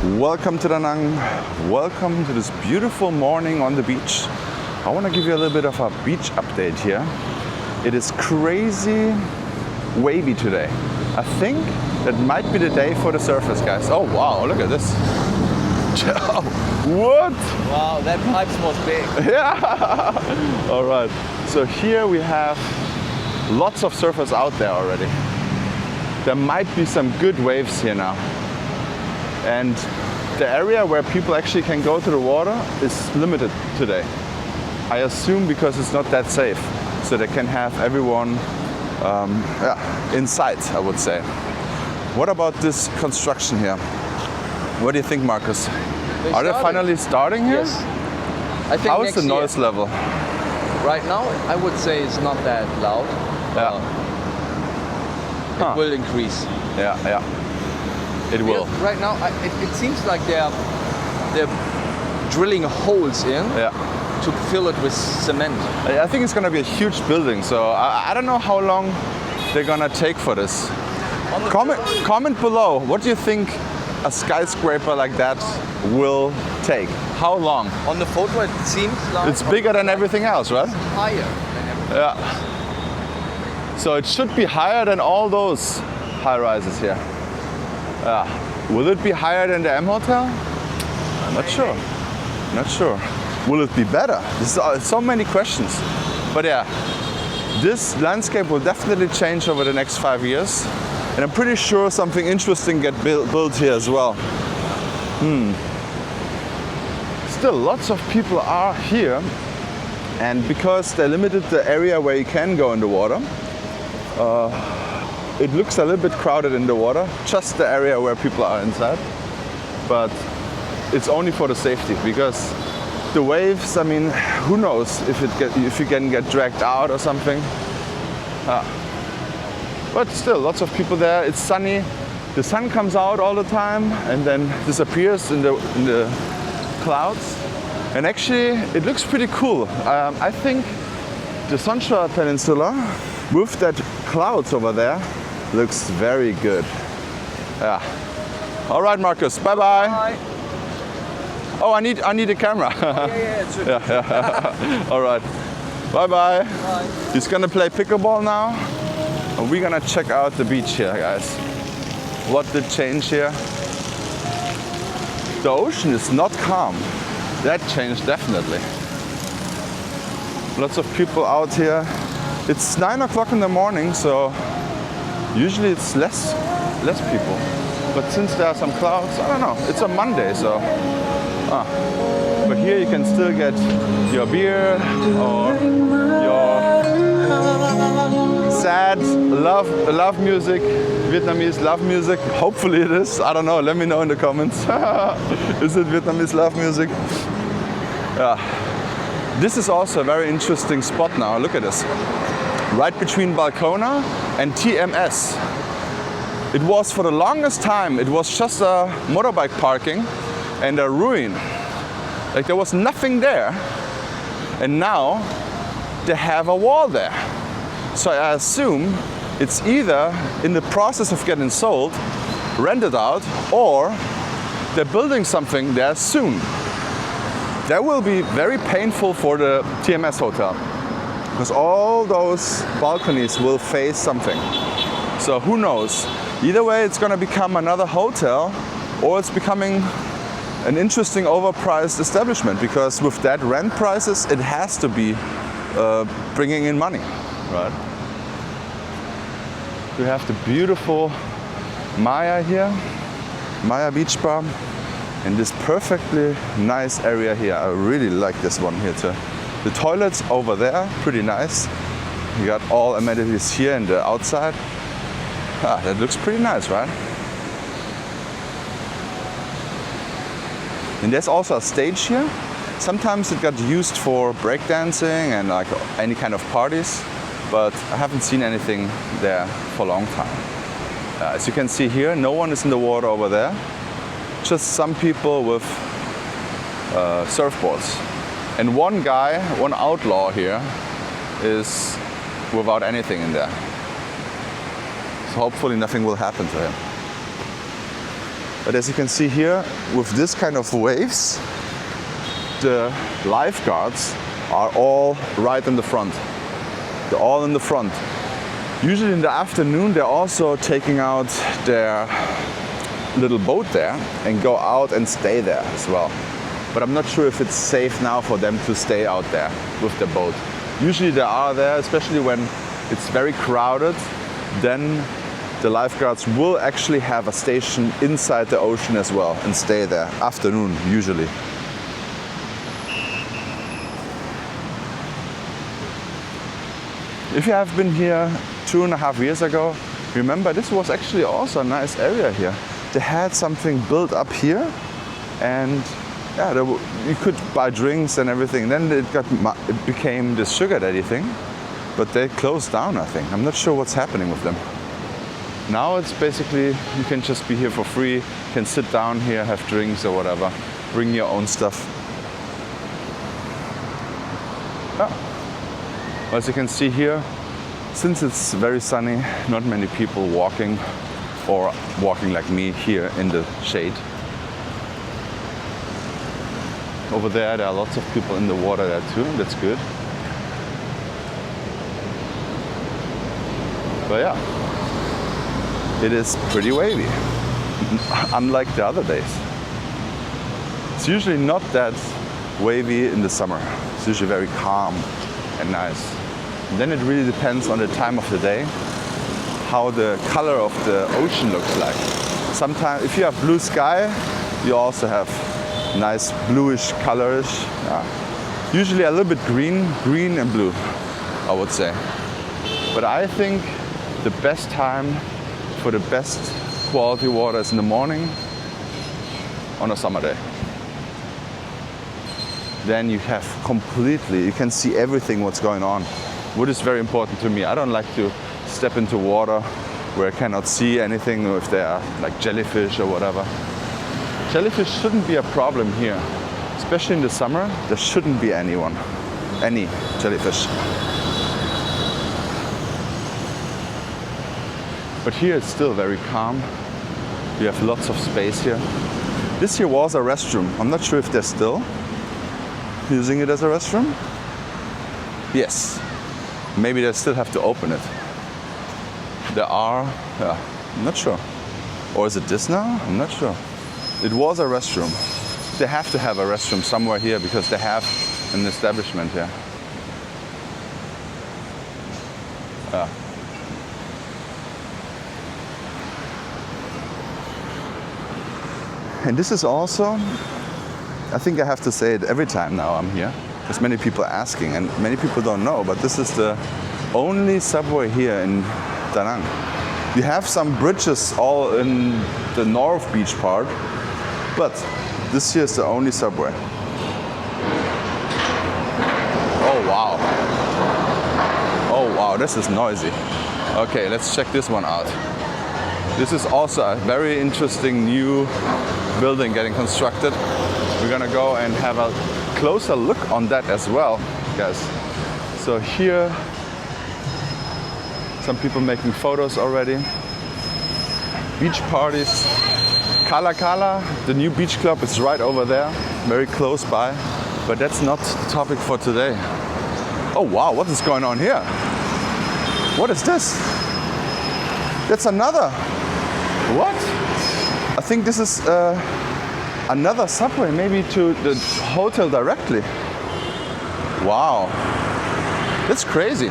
Welcome to Da Nang. Welcome to this beautiful morning on the beach. I want to give you a little bit of a beach update here. It is crazy wavy today. I think that might be the day for the surfers, guys. Oh wow, look at this. What? Wow, that pipe smells big. Yeah. All right. So here we have lots of surfers out there already. There might be some good waves here now. And the area where people actually can go to the water is limited today. I assume because it's not that safe. So they can have everyone inside, I would say. What about this construction here? What do you think, Marcus? Are they finally starting here? Yes. I think How is the noise level? Right now, I would say it's not that loud. It will increase. Yeah. It will. Right now, it seems like they're drilling holes in to fill it with cement. I think it's going to be a huge building, so I don't know how long they're going to take for this. Comment below, what do you think a skyscraper like that will take? How long? On the photo, it seems like it's bigger than everything else, right? It's higher than everything. Yeah. So it should be higher than all those high rises here. Will it be higher than the M Hotel? I'm not sure. Not sure. Will it be better? There's so many questions. But yeah, this landscape will definitely change over the next 5 years. And I'm pretty sure something interesting get built here as well. Still, lots of people are here. And because they limited the area where you can go in the water, it looks a little bit crowded in the water, just the area where people are inside. But it's only for the safety, because the waves, I mean, who knows if you can get dragged out or something. But still, lots of people there. It's sunny. The sun comes out all the time and then disappears in the clouds. And actually, it looks pretty cool. I think the Sunshine Peninsula, with that clouds over there, looks very good. Yeah. All right, Marcus. Bye bye. Bye. Oh, I need a camera. It's good. Yeah. All right. Bye bye. Bye. He's gonna play pickleball now, and we're gonna check out the beach here, guys. What did change here? The ocean is not calm. That changed definitely. Lots of people out here. It's 9 o'clock in the morning, so usually it's less people. But since there are some clouds, I don't know. It's a Monday, so. But here you can still get your beer or your sad love music, Vietnamese love music. Hopefully it is. I don't know. Let me know in the comments. Is it Vietnamese love music? Yeah. This is also a very interesting spot now. Look at this. Right between Balcona and TMS. It was, for the longest time, it was just a motorbike parking and a ruin. Like, there was nothing there. And now they have a wall there. So I assume it's either in the process of getting sold, rented out, or they're building something there soon. That will be very painful for the TMS hotel, because all those balconies will face something. So who knows? Either way, it's going to become another hotel, or it's becoming an interesting overpriced establishment, because with that rent prices, it has to be bringing in money, right? We have the beautiful Maya here, Maya Beach Bar, in this perfectly nice area here. I really like this one here too. The toilets over there, pretty nice. You got all amenities here and the outside. That looks pretty nice, right? And there's also a stage here. Sometimes it got used for breakdancing and like any kind of parties, but I haven't seen anything there for a long time. As you can see here, no one is in the water over there. Just some people with surfboards. And one guy, one outlaw here, is without anything in there. So hopefully nothing will happen to him. But as you can see here, with this kind of waves, the lifeguards are all right in the front. They're all in the front. Usually in the afternoon, they're also taking out their little boat there and go out and stay there as well. But I'm not sure if it's safe now for them to stay out there with the boat. Usually they are there, especially when it's very crowded. Then the lifeguards will actually have a station inside the ocean as well and stay there afternoon usually. If you have been here 2.5 years ago, remember this was actually also a nice area here. They had something built up here, and yeah, you could buy drinks and everything. Then it became this sugar daddy thing, but they closed down, I think. I'm not sure what's happening with them. Now it's basically, you can just be here for free, you can sit down here, have drinks or whatever, bring your own stuff. Yeah. As you can see here, since it's very sunny, not many people walking or walking like me here in the shade. Over there are lots of people in the water there too, that's good. But yeah, it is pretty wavy, unlike the other days. It's usually not that wavy in the summer. It's usually very calm and nice. And then it really depends on the time of the day, how the color of the ocean looks like. Sometimes, if you have blue sky, you also have nice bluish colors. Yeah. Usually a little bit green and blue, I would say. But I think the best time for the best quality water is in the morning on a summer day. Then you have completely, you can see everything what's going on. What is very important to me. I don't like to step into water where I cannot see anything, or if there are like jellyfish or whatever. Jellyfish shouldn't be a problem here. Especially in the summer, there shouldn't be any jellyfish. But here it's still very calm. We have lots of space here. This here was a restroom. I'm not sure if they're still using it as a restroom. Yes. Maybe they still have to open it. There are, yeah, I'm not sure. Or is it this now? I'm not sure. It was a restroom. They have to have a restroom somewhere here because they have an establishment here. Yeah. And this is also, I think I have to say it every time now I'm here. There's many people asking, and many people don't know, but this is the only subway here in Da Nang. You have some bridges all in the North Beach part, but this here is the only subway. Oh wow. Oh wow, this is noisy. Okay, let's check this one out. This is also a very interesting new building getting constructed. We're gonna go and have a closer look on that as well, guys. So here, some people making photos already. Beach parties. Kala Kala, the new beach club, is right over there, very close by. But that's not the topic for today. Oh wow, what is going on here? What is this? That's another. What? I think this is another subway, maybe to the hotel directly. Wow, that's crazy.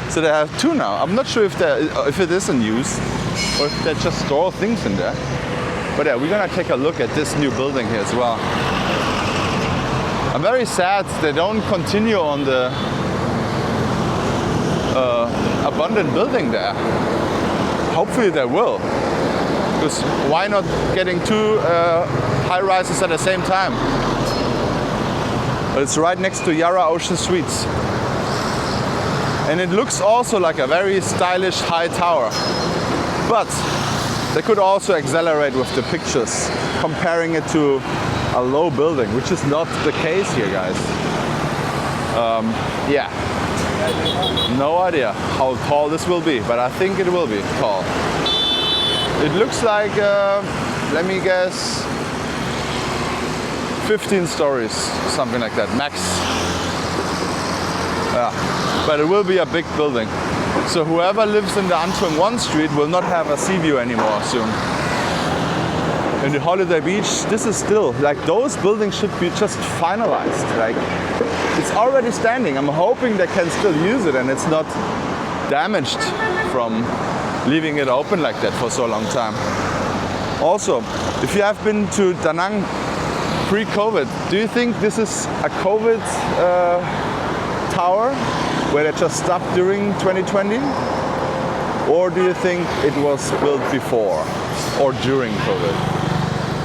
So they have two now. I'm not sure if it is in use or if they just store things in there. But yeah, we're gonna take a look at this new building here as well. I'm very sad they don't continue on the abundant building there. Hopefully they will. Because why not getting two high rises at the same time? But it's right next to Yara Ocean Suites. And it looks also like a very stylish high tower. But they could also accelerate with the pictures, comparing it to a low building, which is not the case here, guys. Yeah, no idea how tall this will be, but I think it will be tall. It looks like let me guess, 15 stories, something like that, max. Yeah, but it will be a big building. So whoever lives in the Antung 1 street will not have a sea view anymore soon. In the Holiday Beach, this is still, like those buildings should be just finalized. Like, it's already standing. I'm hoping they can still use it and it's not damaged from leaving it open like that for so long time. Also, if you have been to Da Nang pre-COVID, do you think this is a COVID tower where they just stopped during 2020? Or do you think it was built before or during COVID?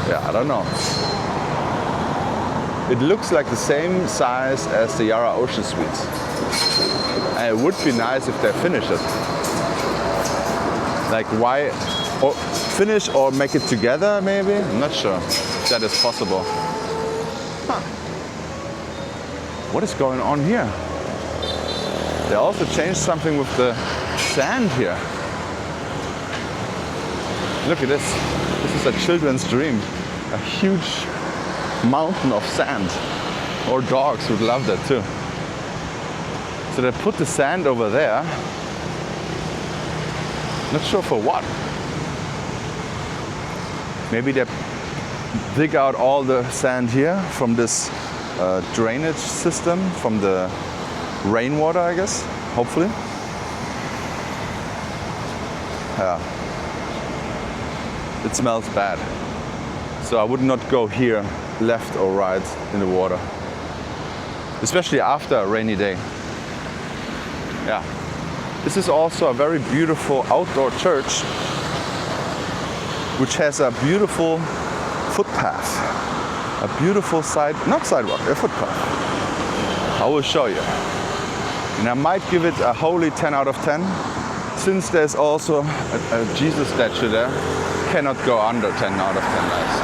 Yeah, I don't know. It looks like the same size as the Yara Ocean Suites. And it would be nice if they finish it. Like why, or finish or make it together maybe? I'm not sure if that is possible. Huh. What is going on here? They also changed something with the sand here. Look at this. This is a children's dream. A huge mountain of sand. Or dogs would love that too. So they put the sand over there. Not sure for what. Maybe they dig out all the sand here from this drainage system, from the rainwater, I guess, hopefully. Yeah. It smells bad. So I would not go here, left or right in the water. Especially after a rainy day. Yeah. This is also a very beautiful outdoor church, which has a beautiful footpath. A beautiful not sidewalk, a footpath. I will show you. And I might give it a holy 10 out of 10. Since there's also a Jesus statue there, cannot go under 10 out of 10 guys.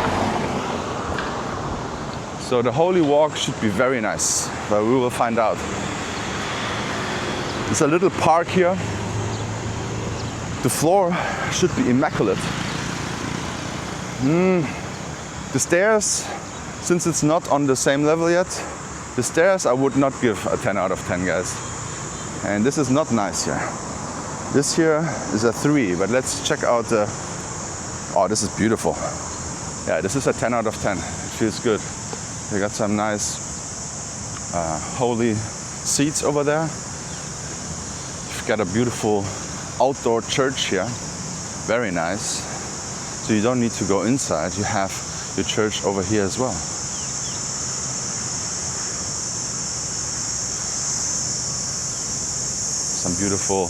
So the holy walk should be very nice, but we will find out. There's a little park here. The floor should be immaculate. The stairs, since it's not on the same level yet, the stairs I would not give a 10 out of 10 guys. And this is not nice here. This here is a 3, but let's check out the... Oh, this is beautiful. Yeah, this is a 10 out of 10. It feels good. They got some nice holy seats over there. You've got a beautiful outdoor church here. Very nice. So you don't need to go inside. You have your church over here as well. Some beautiful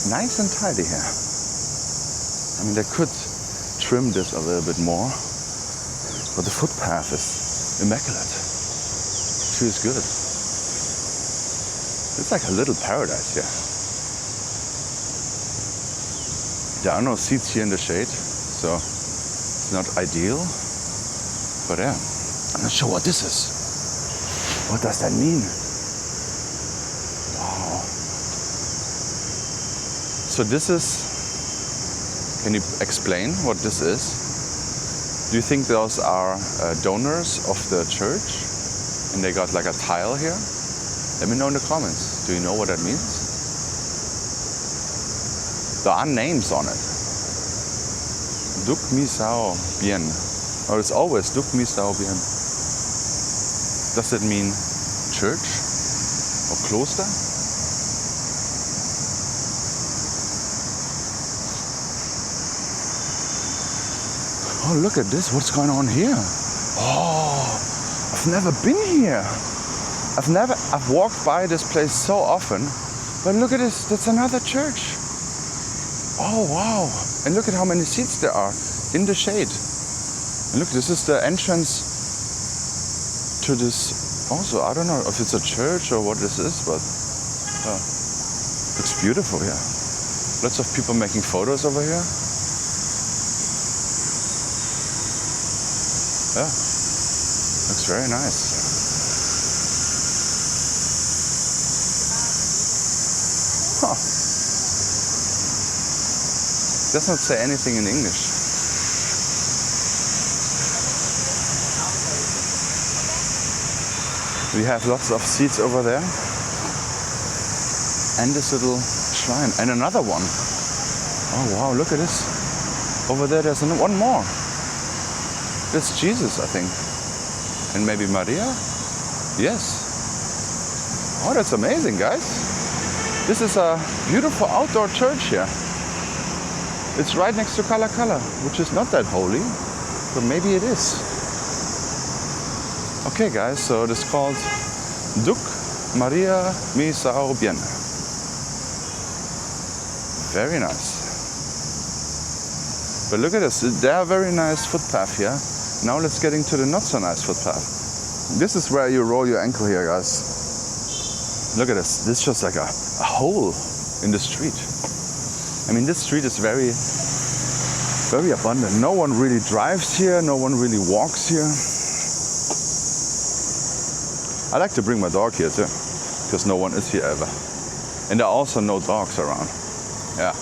nice and tidy here. I mean, they could trim this a little bit more, but the footpath is immaculate. It feels good. It's like a little paradise here. There are no seats here in the shade, so it's not ideal. But yeah, I'm not sure what this is. What does that mean? Wow. So this is, can you explain what this is? Do you think those are donors of the church and they got like a tile here? Let me know in the comments. Do you know what that means? There are names on it. Duk mi sao bien. Or it's always Duk mi sao bien. Does it mean church or cloister? Oh, look at this. What's going on here? Oh, I've never been here. I've walked by this place so often, but look at this. That's another church. Oh, wow. And look at how many seats there are in the shade. And look, this is the entrance to this. Also, I don't know if it's a church or what this is, but it's beautiful here. Lots of people making photos over here. Yeah, looks very nice. Huh. does not say anything in English. We have lots of seats over there. And this little shrine. And another one. Oh wow, look at this. Over there, there's one more. That's Jesus, I think. And maybe Maria? Yes. Oh, that's amazing, guys. This is a beautiful outdoor church here. It's right next to Kala Kala, which is not that holy, but maybe it is. Okay, guys, so it is called Duc Maria Mi Sao Bien. Very nice. But look at this, there are very nice footpath here. Now let's get into the not so nice footpath. This is where you roll your ankle here, guys. Look at this, this is just like a hole in the street. I mean, this street is very abundant. No one really drives here, no one really walks here. I like to bring my dog here too, because no one is here ever. And there are also no dogs around. Yeah.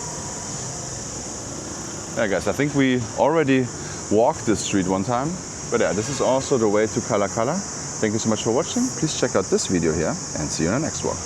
Yeah, guys, I think we already walked this street one time. But yeah, this is also the way to Kala Kala. Thank you so much for watching. Please check out this video here and see you in the next one.